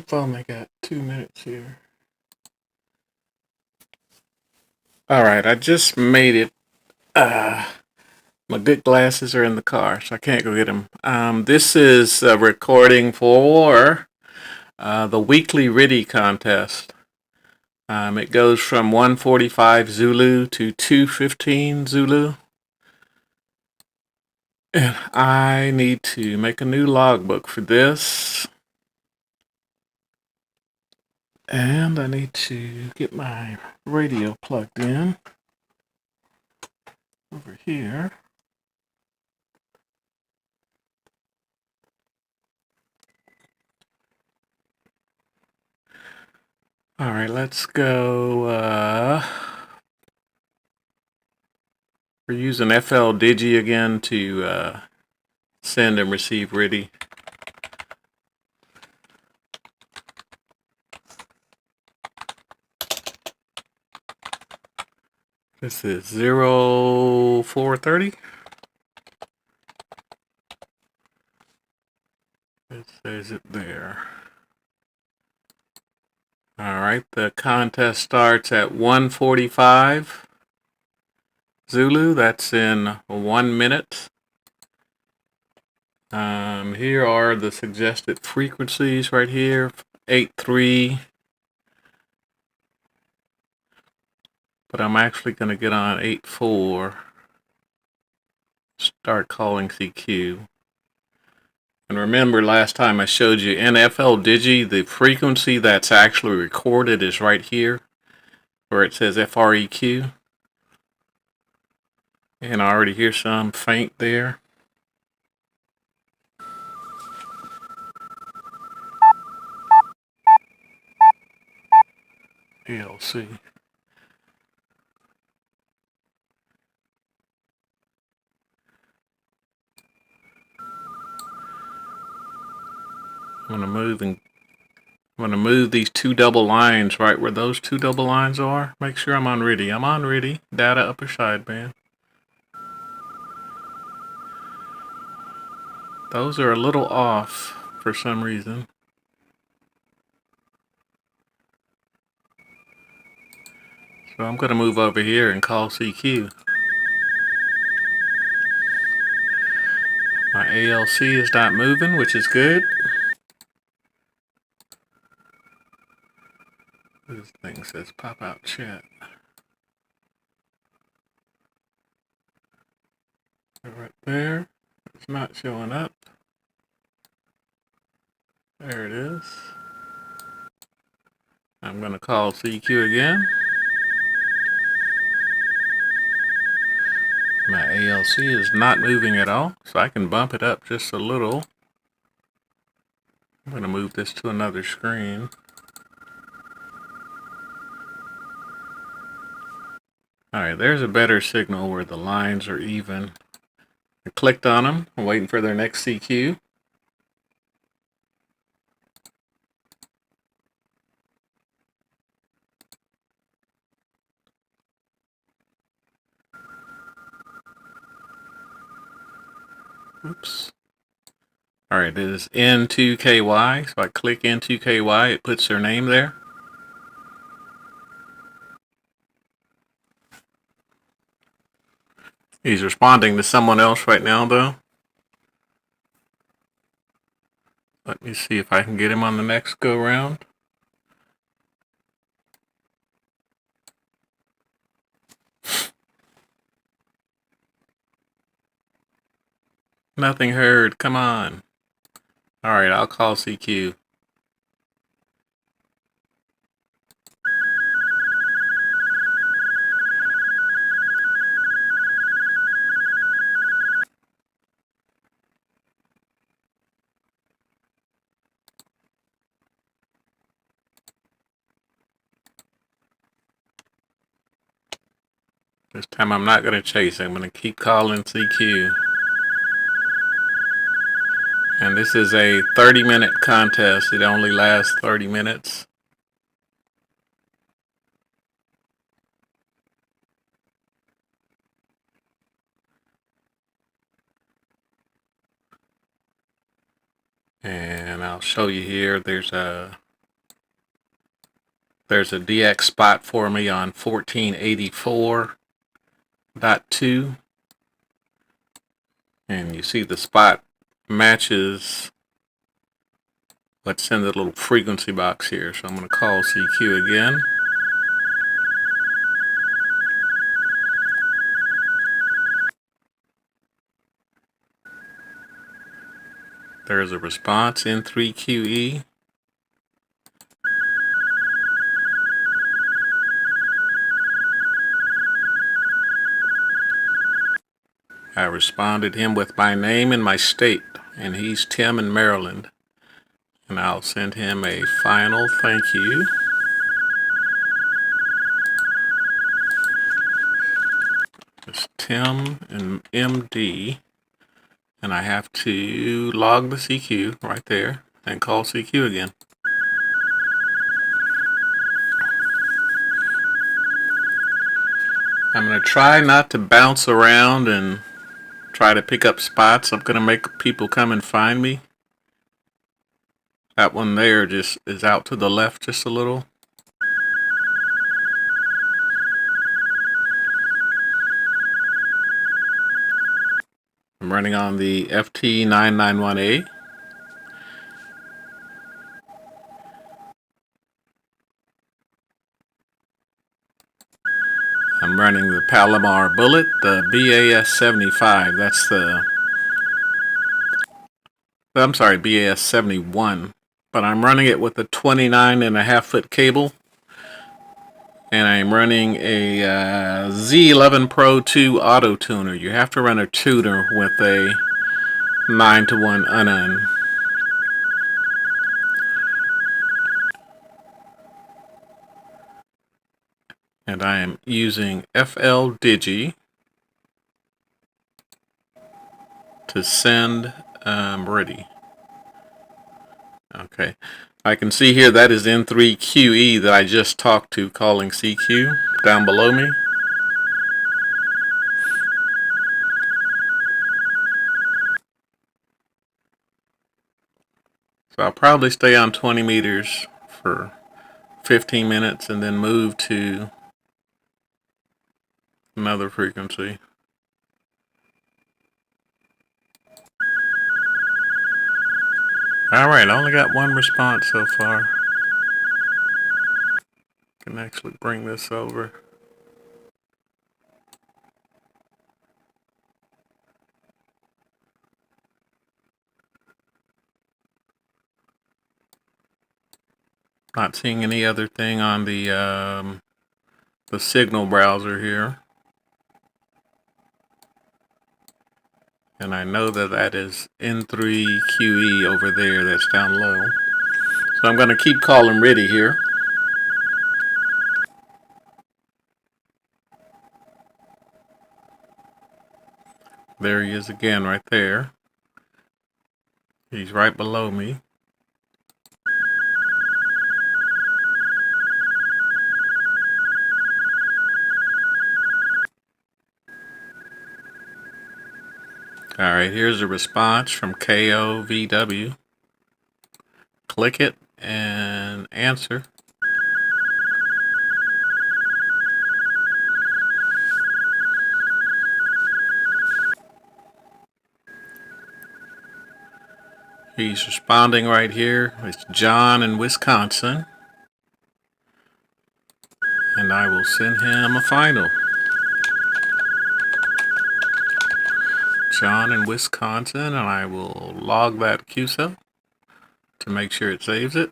I've only got 2 minutes here. All right, I just made it. My good glasses are in the car, so I can't go get them. This is a recording for the weekly RTTY contest. It goes from 1:45 Zulu to 2:15 Zulu. And I need to make a new logbook for this. And I need to get my radio plugged in over here. All right, let's go. We're using LDG again to send and receive RTTY. This is 0430. It says it there. All right, the contest starts at 1:45 Zulu. That's in 1 minute. Here are the suggested frequencies right here. 83. But I'm actually going to get on 84. Start calling CQ. And remember last time I showed you LDG, the frequency that's actually recorded is right here where it says FREQ. And I already hear some faint there. ELC. I'm gonna move these two double lines right where those two double lines are. Make sure I'm on RTTY. I'm on RTTY. Data upper sideband. Those are a little off for some reason. So I'm gonna move over here and call CQ. My ALC is not moving, which is good. This thing says pop out chat. Right there. It's not showing up. There it is. I'm going to call CQ again. My ALC is not moving at all, so I can bump it up just a little. I'm going to move this to another screen. Alright, there's a better signal where the lines are even. I clicked on them. I'm waiting for their next CQ. Oops. Alright, it is N2KY. So I click N2KY, it puts their name there. He's responding to someone else right now, though. Let me see if I can get him on the next go round. Nothing heard. Come on. Alright, I'll call CQ. This time I'm not going to chase. I'm going to keep calling CQ. And this is a 30-minute contest. It only lasts 30 minutes. And I'll show you here. There's a There's a DX spot for me on 1484.2, and you see the spot matches what's in the little frequency box here. So I'm going to call CQ again. There's a response in 3QE. I responded him with my name and my state, and he's Tim in Maryland. And I'll send him a final thank you. It's Tim and MD. And I have to log the CQ right there and call CQ again. I'm going to try not to bounce around and try to pick up spots. I'm going to make people come and find me. That one there just is out to the left just a little. I'm running on the FT991A. I'm running the Palomar Bullet, the BAS-75. That's the... I'm sorry, BAS-71. But I'm running it with a 29.5-foot cable. And I'm running a Z-11Pro II autotuner. You have to run a tuner with a 9-to-1 unun. And I am using LDG to send ready. Okay. I can see here that is N3QE that I just talked to calling CQ down below me. So I'll probably stay on 20 meters for 15 minutes and then move to another frequency. Alright, I only got one response so far. Can actually bring this over. Not seeing any other thing on the signal browser here. And I know that that is N3QE over there that's down low. So I'm going to keep calling ready here. There he is again right there. He's right below me. Alright, here's a response from KOVW. Click it and answer. He's responding right here. It's John in Wisconsin. And I will send him a final. John in Wisconsin, and I will log that QSO to make sure it saves it.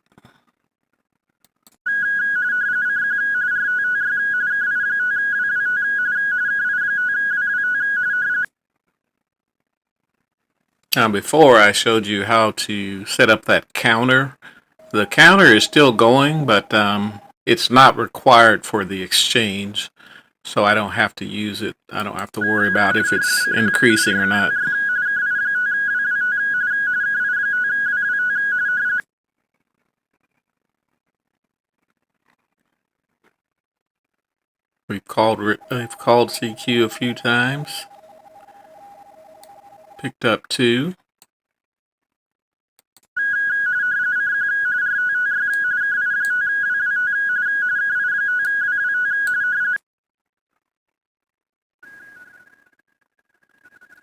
Now before I showed you how to set up that counter. The counter is still going, but it's not required for the exchange, so I don't have to use it. I don't have to worry about if it's increasing or not. We've called CQ a few times. Picked up 2.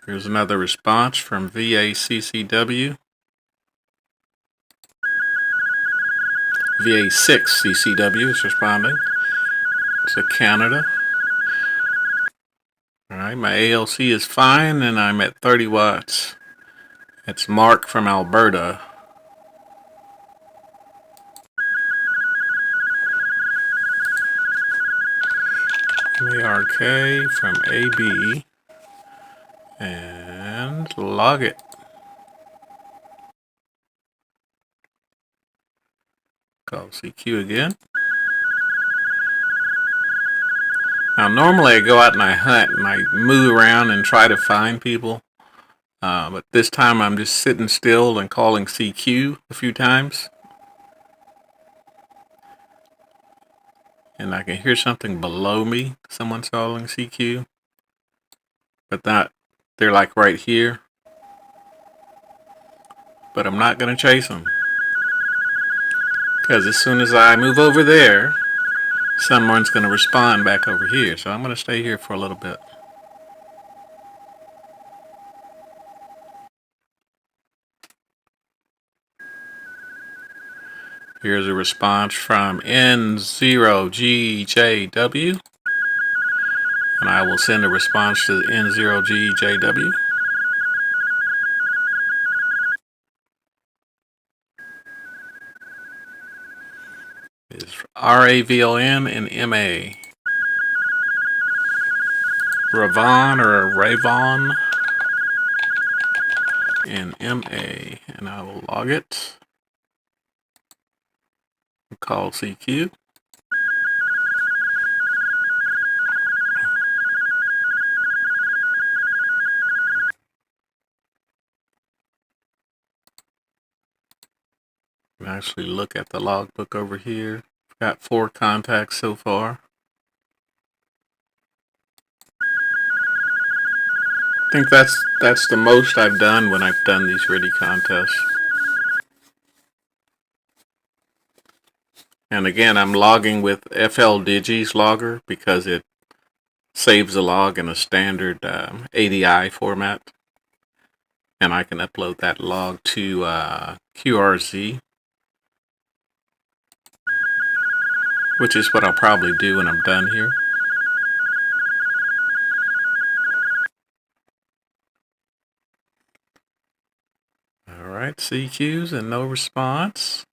Here's another response from VA6CCW. VA6CCW is responding. It's a Canada. Alright, my ALC is fine and I'm at 30 watts. It's Mark from Alberta. MARK from AB. And log it. Call CQ again. Now normally I go out and I hunt and I move around and try to find people. But this time I'm just sitting still and calling CQ a few times. And I can hear something below me. Someone's calling CQ. But they're like right here. But I'm not going to chase them. Because as soon as I move over there, someone's going to respond back over here. So I'm going to stay here for a little bit. Here's a response from N0GJW. And I will send a response to N0GJW. It's RAVLN and MA. Ravon or Ravon and MA. And I will log it. Call CQ. And actually look at the logbook over here. Got 4 contacts so far. I think that's the most I've done when I've done these RTTY contests. And again, I'm logging with FLDG's logger because it saves the log in a standard ADI format. And I can upload that log to QRZ, which is what I'll probably do when I'm done here. Alright, CQs and no response.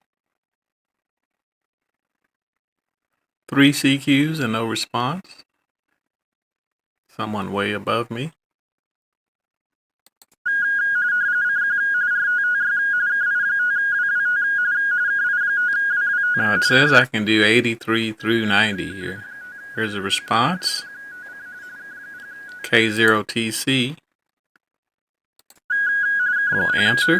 3 CQs and no response. Someone way above me. Now it says I can do 83 through 90 here. Here's a response. K0TC will answer.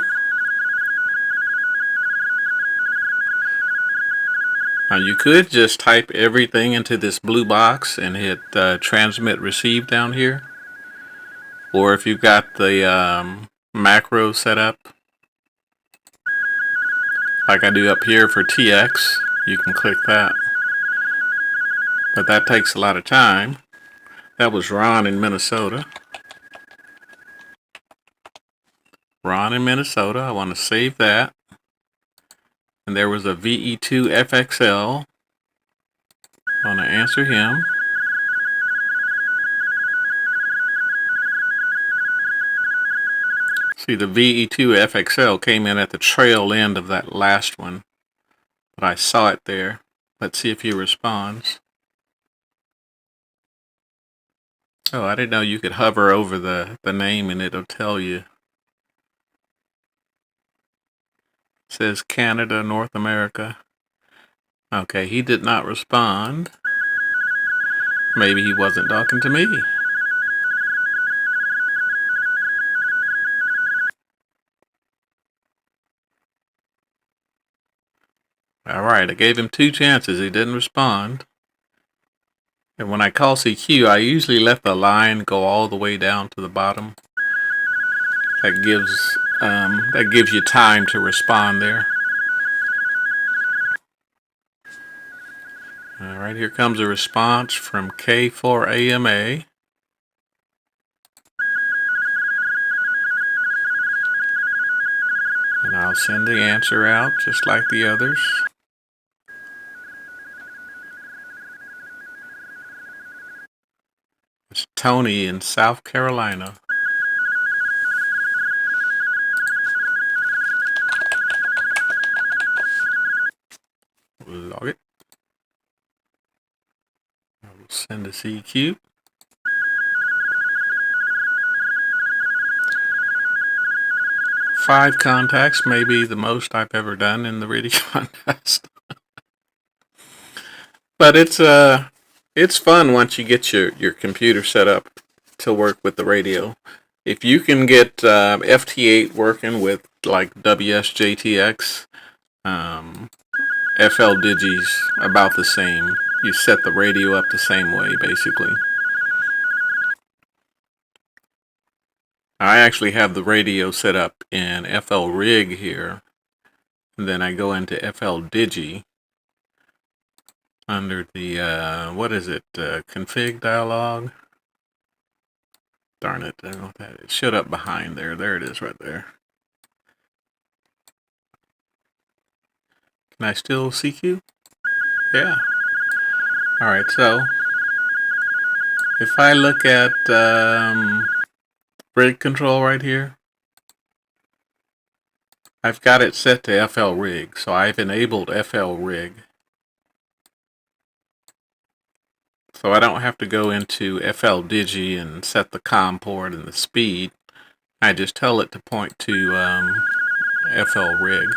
Now you could just type everything into this blue box and hit transmit receive down here. Or if you've got the macro set up, like I do up here for TX, you can click that. But that takes a lot of time. That was Ron in Minnesota. Ron in Minnesota, I want to save that. And there was a VE2FXL. I want to answer him. See, the VE2FXL came in at the trail end of that last one. But I saw it there. Let's see if he responds. Oh, I didn't know you could hover over the name and it'll tell you. It says Canada, North America. Okay, he did not respond. Maybe he wasn't talking to me. Alright, I gave him 2 chances. He didn't respond. And when I call CQ, I usually let the line go all the way down to the bottom. That gives you time to respond there. Alright, here comes a response from K4AMA. I'll send the answer out just like the others. It's Tony in South Carolina. Log it. I will send a CQ. Five contacts, maybe the most I've ever done in the RTTY contest. But it's fun once you get your computer set up to work with the radio. If you can get FT8 working with like WSJTX, FLDG's about the same. You set the radio up the same way, basically. I actually have the radio set up in FLRig here, and then I go into FLDG under the, what is it, config dialog. Darn it, I don't know what that is. It showed up behind there. There it is right there. Can I still CQ? Yeah. Alright, so if I look at rig control right here, I've got it set to FLRig, so I've enabled FLRig. So I don't have to go into FLDigi and set the COM port and the speed. I just tell it to point to FLRig.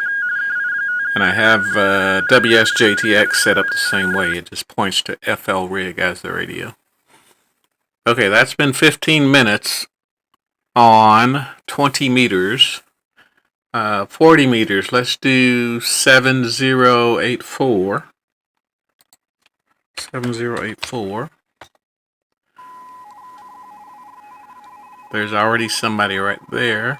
And I have WSJTX set up the same way. It just points to FLRig as the radio. Okay, that's been 15 minutes on 20 meters. 40 meters, let's do 7084. 7084. There's already somebody right there.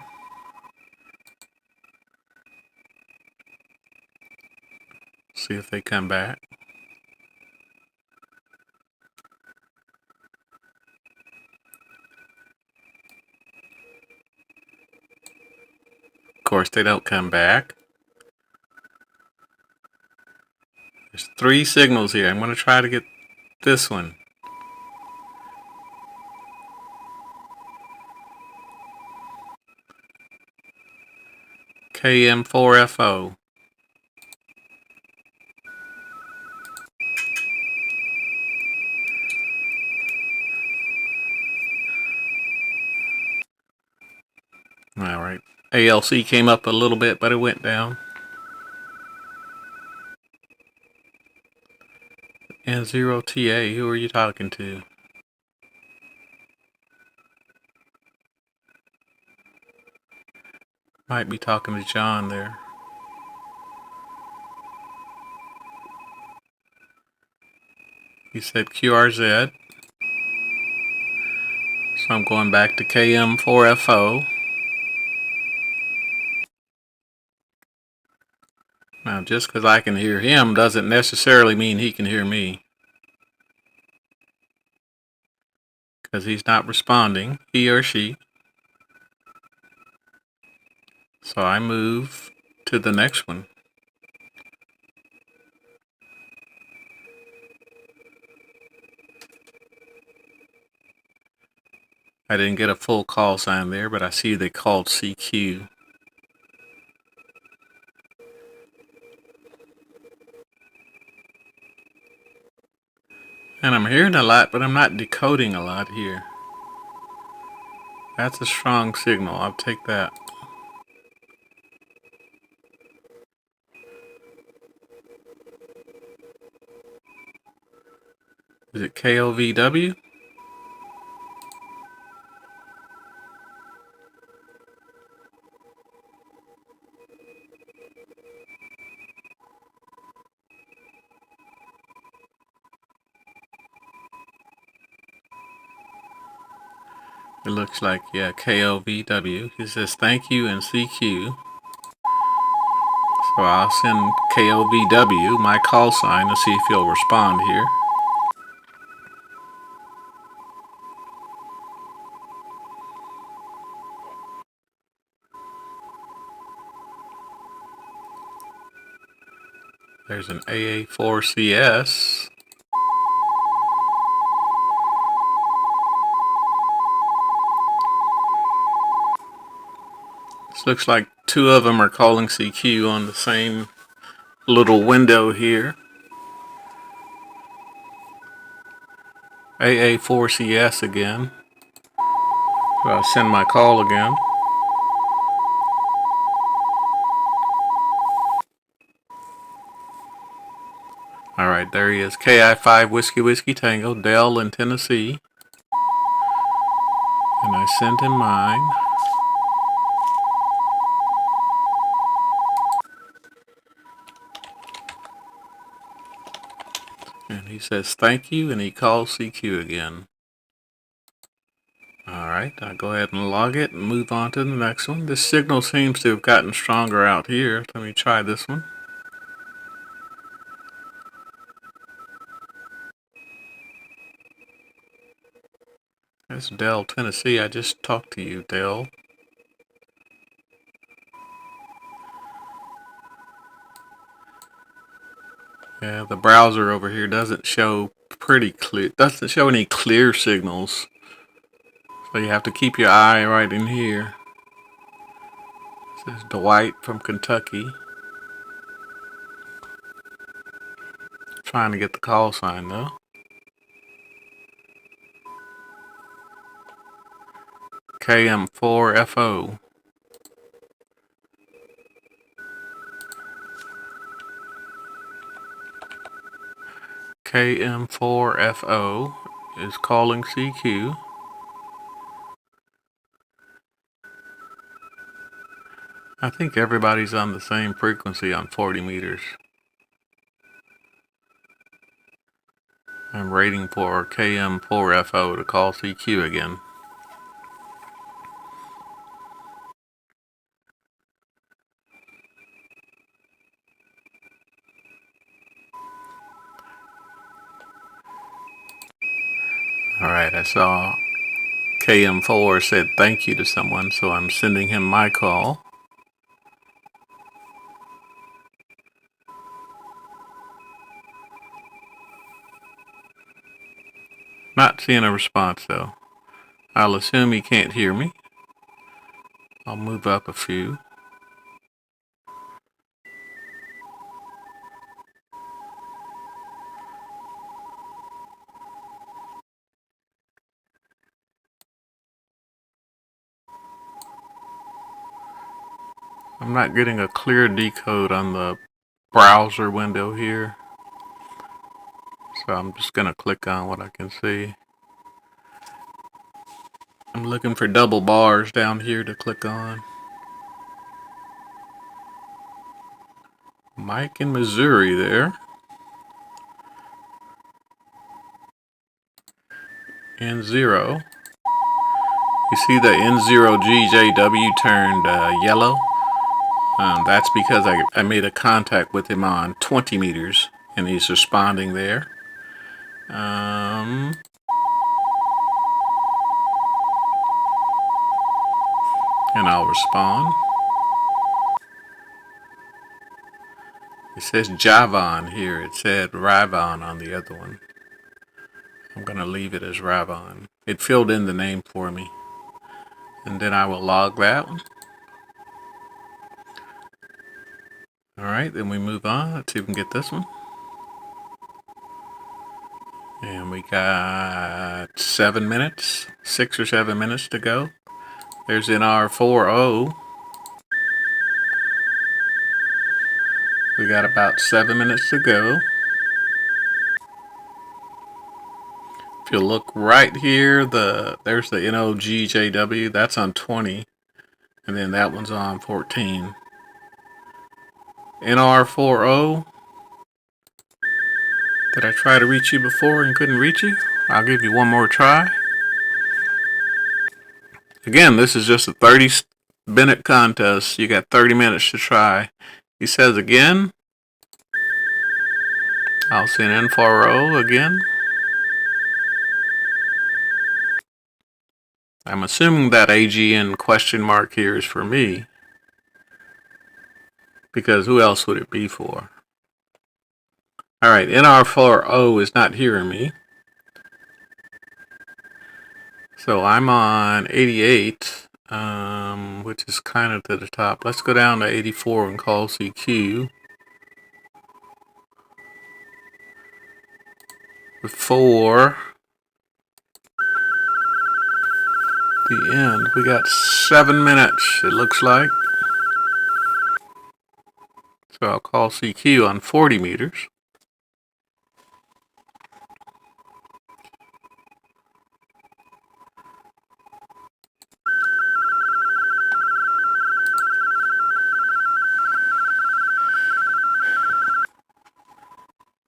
See if they come back. Of course, they don't come back. There's 3 signals here. I'm going to try to get this one. KM4FO. Alright. ALC came up a little bit, but it went down. N0TA, who are you talking to? Might be talking to John there. He said QRZ. So I'm going back to KM4FO. Now, just because I can hear him doesn't necessarily mean he can hear me. Because he's not responding, he or she. So I move to the next one. I didn't get a full call sign there, but I see they called CQ. And I'm hearing a lot, but I'm not decoding a lot here. That's a strong signal. I'll take that. Is it KOVW? It looks like, yeah, KOVW. He says thank you and CQ. So I'll send KOVW my call sign to see if he'll respond here. There's an AA4CS. This looks like two of them are calling CQ on the same little window here. AA4CS again. So I'll send my call again. Alright, there he is. KI5 Whiskey Whiskey Tango, Dell in Tennessee. And I sent him mine. And he says thank you, and he calls CQ again. Alright, I'll go ahead and log it and move on to the next one. This signal seems to have gotten stronger out here. Let me try this one. That's Dell, Tennessee. I just talked to you, Dell. Yeah, the browser over here doesn't show pretty clear. Doesn't show any clear signals. So you have to keep your eye right in here. This is Dwight from Kentucky. Trying to get the call sign though. KM4FO. KM4FO is calling CQ. I think everybody's on the same frequency on 40 meters. I'm waiting for KM4FO to call CQ again. Alright, I saw KM4 said thank you to someone, so I'm sending him my call. Not seeing a response though. I'll assume he can't hear me. I'll move up a few. I'm not getting a clear decode on the browser window here. So I'm just going to click on what I can see. I'm looking for double bars down here to click on. Mike in Missouri there. N0. You see the N0GJW turned yellow? That's because I made a contact with him on 20 meters and he's responding there. And I'll respond. It says Javon here. It said Ravon on the other one. I'm going to leave it as Ravon. It filled in the name for me. And then I will log that one. Alright, then we move on. Let's see if we can get this one. And we got 7 minutes, 6 or 7 minutes to go. There's NR40. We got about 7 minutes to go. If you look right here, there's the NOGJW. That's on 20. And then that one's on 14. NR40. Did I try to reach you before and couldn't reach you? I'll give you one more try. Again, this is just a 30-minute contest. You got 30 minutes to try. He says again. I'll send N40 again. I'm assuming that AGN question mark here is for me. Because who else would it be for? Alright, NR4O is not hearing me. So I'm on 88, which is kind of to the top. Let's go down to 84 and call CQ. Before the end, we got 7 minutes, it looks like. So I'll call CQ on 40 meters.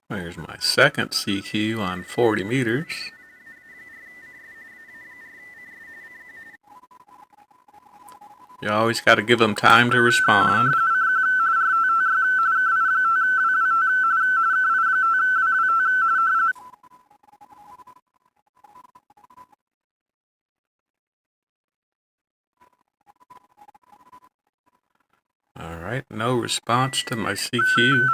There's my second CQ on 40 meters. You always got to give them time to respond. Alright, no response to my CQ.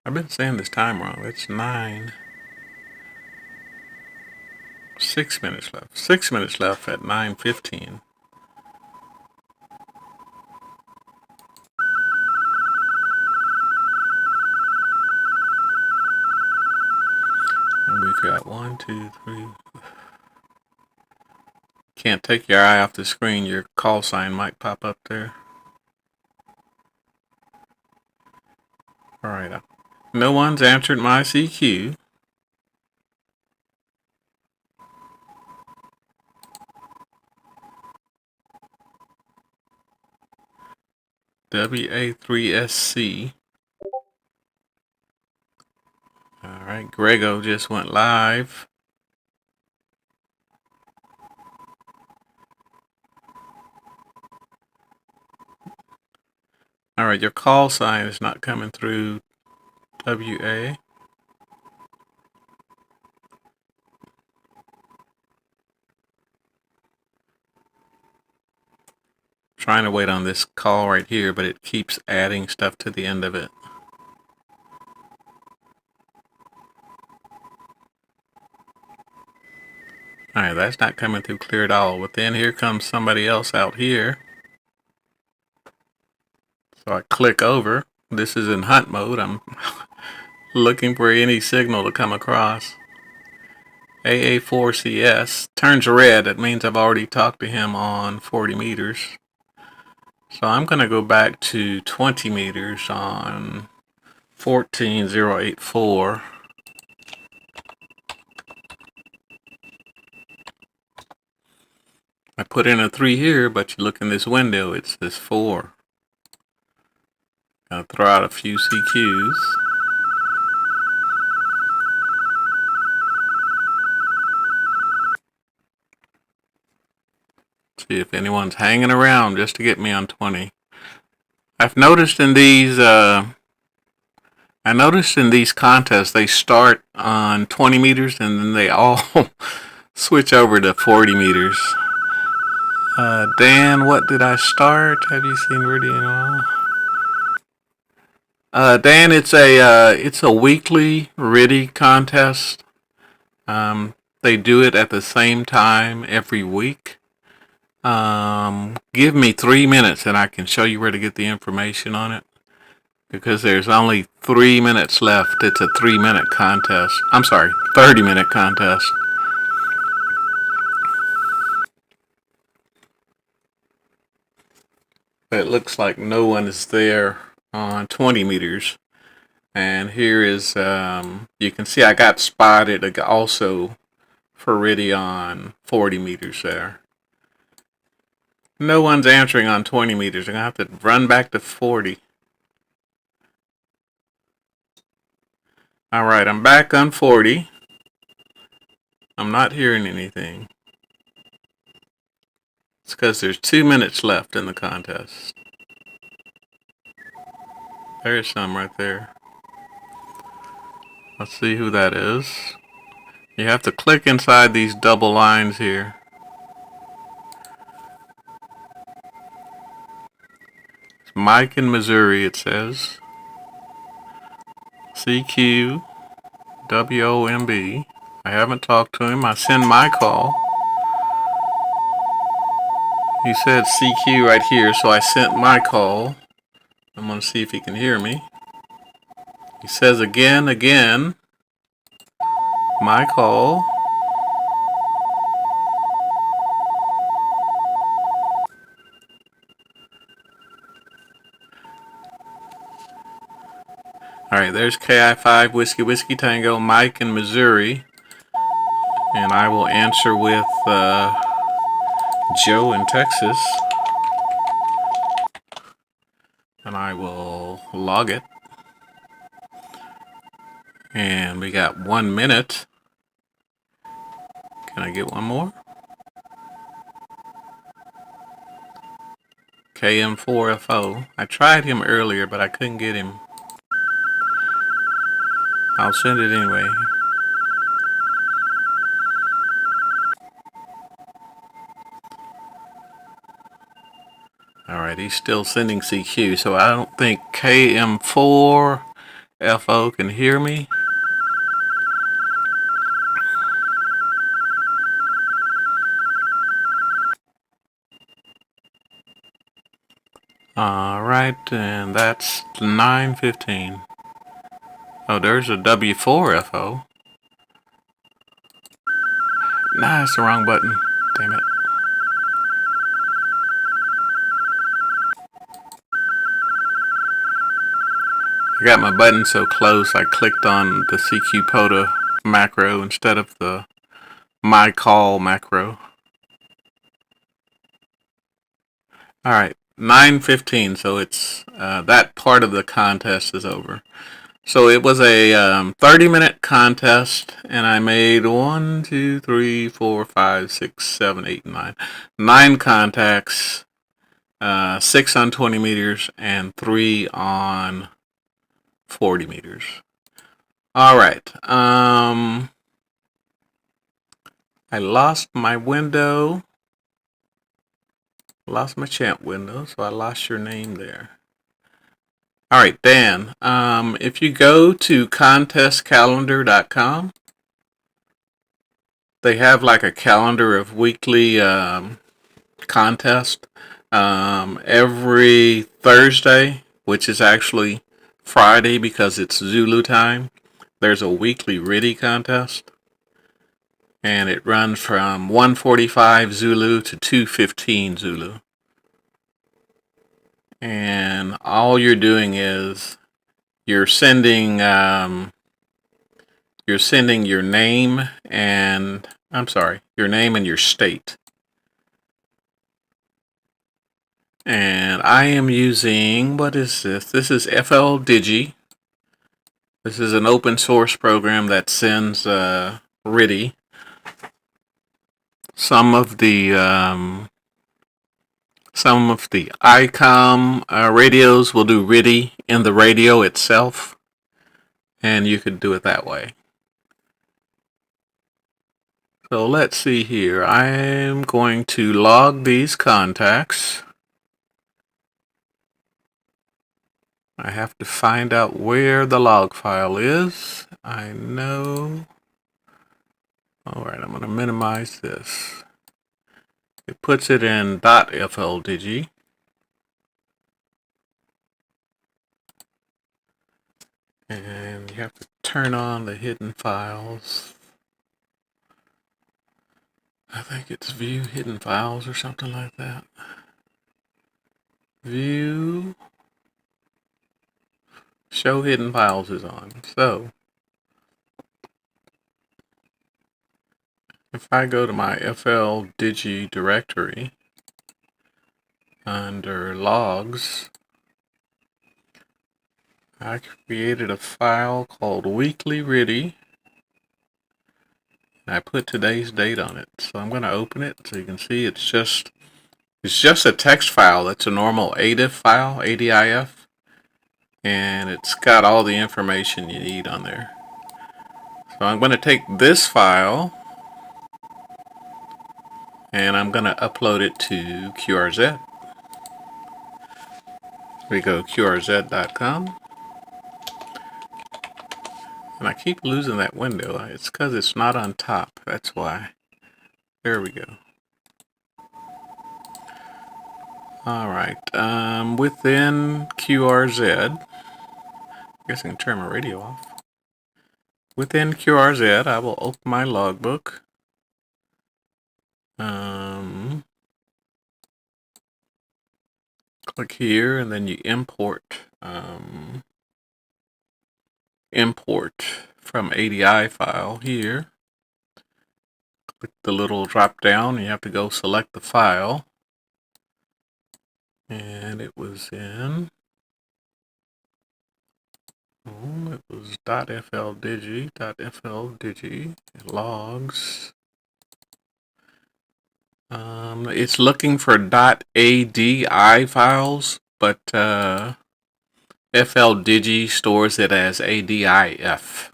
I've been saying this time wrong. It's 9. 6 minutes left. 6 minutes left at 9:15. And we've got 1, 2, 3. Can't take your eye off the screen. Your call sign might pop up there. Alright. No one's answered my CQ. WA3SC. Alright, Grego just went live. Alright, your call sign is not coming through, WA. Trying to wait on this call right here, but it keeps adding stuff to the end of it. Alright, that's not coming through clear at all. But then here comes somebody else out here. So I click over. This is in hunt mode. I'm looking for any signal to come across. AA4CS turns red. That means I've already talked to him on 40 meters. So I'm going to go back to 20 meters on 14084. I put in a 3 here, but you look in this window, it's this 4. I'll throw out a few CQs. See if anyone's hanging around just to get me on 20. I've noticed in these contests they start on 20 meters and then they all switch over to 40 meters. Dan, what did I start? Have you seen Rudy in a while? Dan, it's a weekly RTTY contest. They do it at the same time every week. Give me 3 minutes and I can show you where to get the information on it. Because there's only 3 minutes left. It's a 3-minute contest. I'm sorry, 30-minute contest. It looks like no one is there on 20 meters. And here is, you can see I got spotted also for RTTY on 40 meters there. No one's answering on 20 meters. I'm going to have to run back to 40. Alright, I'm back on 40. I'm not hearing anything. It's because there's 2 minutes left in the contest. There's some right there. Let's see who that is. You have to click inside these double lines here. Mike in Missouri, it says. CQWOMB. I haven't talked to him. I send my call. He said CQ right here, so I sent my call. I'm going to see if he can hear me. He says again, my call. Alright, there's KI5 Whiskey Whiskey Tango, Mike in Missouri. And I will answer with Joe in Texas. And I will log it. And we got 1 minute. Can I get one more? KM4FO. I tried him earlier, but I couldn't get him. I'll send it anyway. Alright, he's still sending CQ, so I don't think KM4FO can hear me. Alright, and that's 9:15. Oh, there's a W4FO. Nah, it's the wrong button. Damn it. I got my button so close I clicked on the CQ POTA macro instead of the my call macro. Alright, 9:15, so it's that part of the contest is over. So it was a 30-minute contest, and I made 1, 2, 3, 4, 5, 6, 7, 8, 9. 9 contacts, 6 on 20 meters, and 3 on 40 meters. Alright, I lost my window. Lost my champ window, so I lost your name there. Alright, Dan, if you go to contestcalendar.com, they have like a calendar of weekly contests. Every Thursday, which is actually Friday because it's Zulu time, there's a weekly RTTY contest. And it runs from 1:45 Zulu to 2:15 Zulu. And all you're doing is you're sending your name and your name and your state. And I am using, what is this? This is LDG. This is an open source program that sends RTTY. Some of the ICOM radios will do RTTY in the radio itself, and you could do it that way. So let's see here. I'm going to log these contacts. I have to find out where the log file is. I know. Alright, I'm going to minimize this. It puts it in .flDG. And you have to turn on the hidden files. I think it's view hidden files or something like that. View. Show hidden files is on. So if I go to my FLDigi directory under logs, I created a file called weekly RTTY, and I put today's date on it. So I'm going to open it so you can see it's just a text file. It's a normal ADIF file, ADIF, and it's got all the information you need on there. So I'm going to take this file and I'm going to upload it to QRZ. We go qrz.com. And I keep losing that window. It's because it's not on top. That's why. There we go. Alright. Within QRZ, I guess I can turn my radio off. Within QRZ, I will open my logbook. Click here, and then you import from ADI file here. Click the little drop down. You have to go select the file, and it was in. It was .fldigi logs. It's looking for .adi files, but FLDigi stores it as ADIF.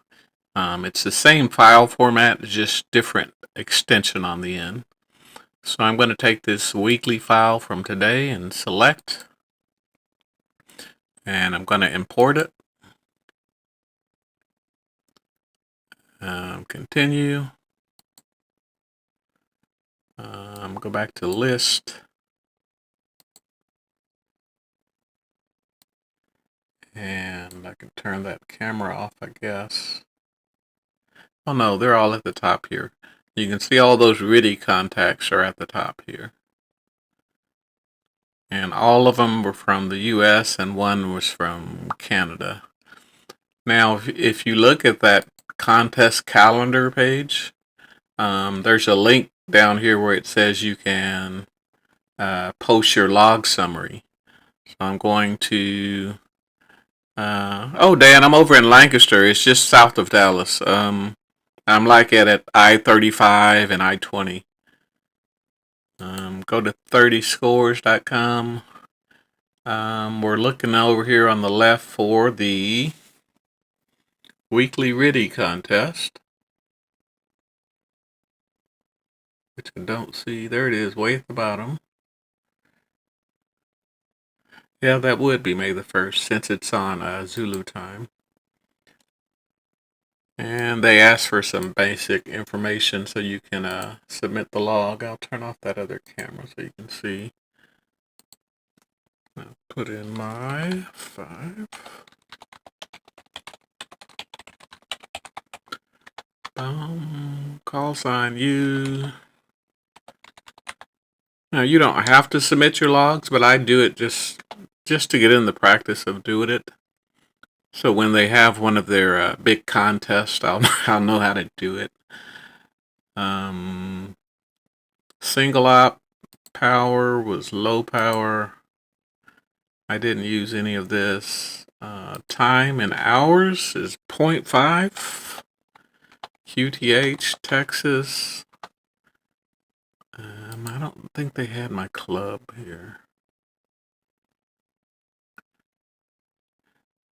It's the same file format, just different extension on the end. So I'm going to take this weekly file from today and select, and I'm going to import it. Continue. Go back to list. And I can turn that camera off, I guess. Oh no, they're all at the top here. You can see all those RTTY contacts are at the top here. And all of them were from the US and one was from Canada. Now, if you look at that contest calendar page, there's a link down here where it says you can post your log summary. So I'm going to, oh Dan, I'm over in Lancaster. It's just south of Dallas. I'm like at I-35 and I-20. Go to 30scores.com. We're looking over here on the left for the weekly RTTY contest, which I don't see. There it is, way at the bottom. Yeah, that would be May the 1st since it's on Zulu time. And they ask for some basic information so you can submit the log. I'll turn off that other camera so you can see. I'll put in my 5. Call sign U. Now you don't have to submit your logs, but I do it just to get in the practice of doing it. So when they have one of their big contests, I'll know how to do it. Single op power was low power. I didn't use any of this. Time in hours is 0.5. QTH, Texas. I don't think they had my club here.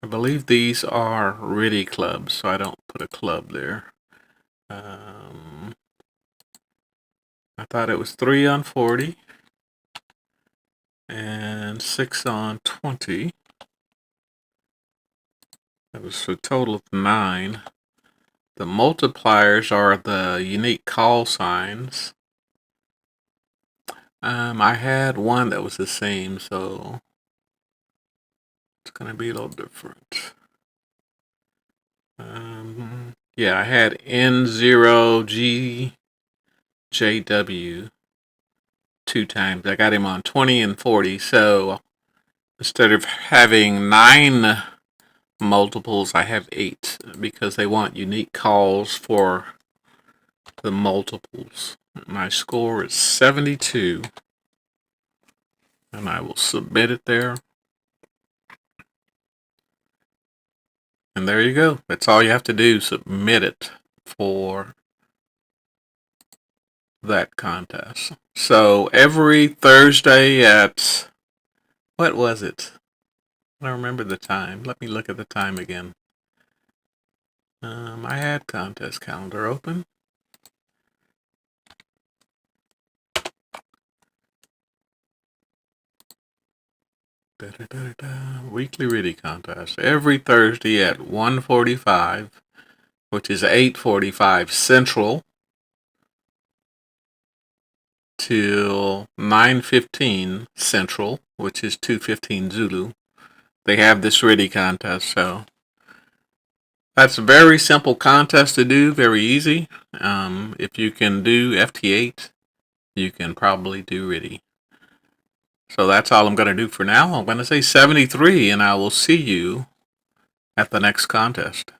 I believe these are RTTY clubs, so I don't put a club there. I thought it was 3 on 40 and 6 on 20. That was a total of 9. The multipliers are the unique call signs. I had one that was the same, so it's going to be a little different. Yeah, I had N0GJW 2 times. I got him on 20 and 40, so instead of having 9 multiples, I have 8 because they want unique calls for the multiples. My score is 72, and I will submit it there. And there you go. That's all you have to do, submit it for that contest. So every Thursday at, what was it? I don't remember the time. Let me look at the time again. I had contest calendar open. Weekly RTTY contest. Every Thursday at 1:45, which is 8:45 Central, till 9:15 Central, which is 2:15 Zulu. They have this RTTY contest, so that's a very simple contest to do, very easy. If you can do FT8, you can probably do RTTY. So that's all I'm going to do for now. I'm going to say 73, and I will see you at the next contest.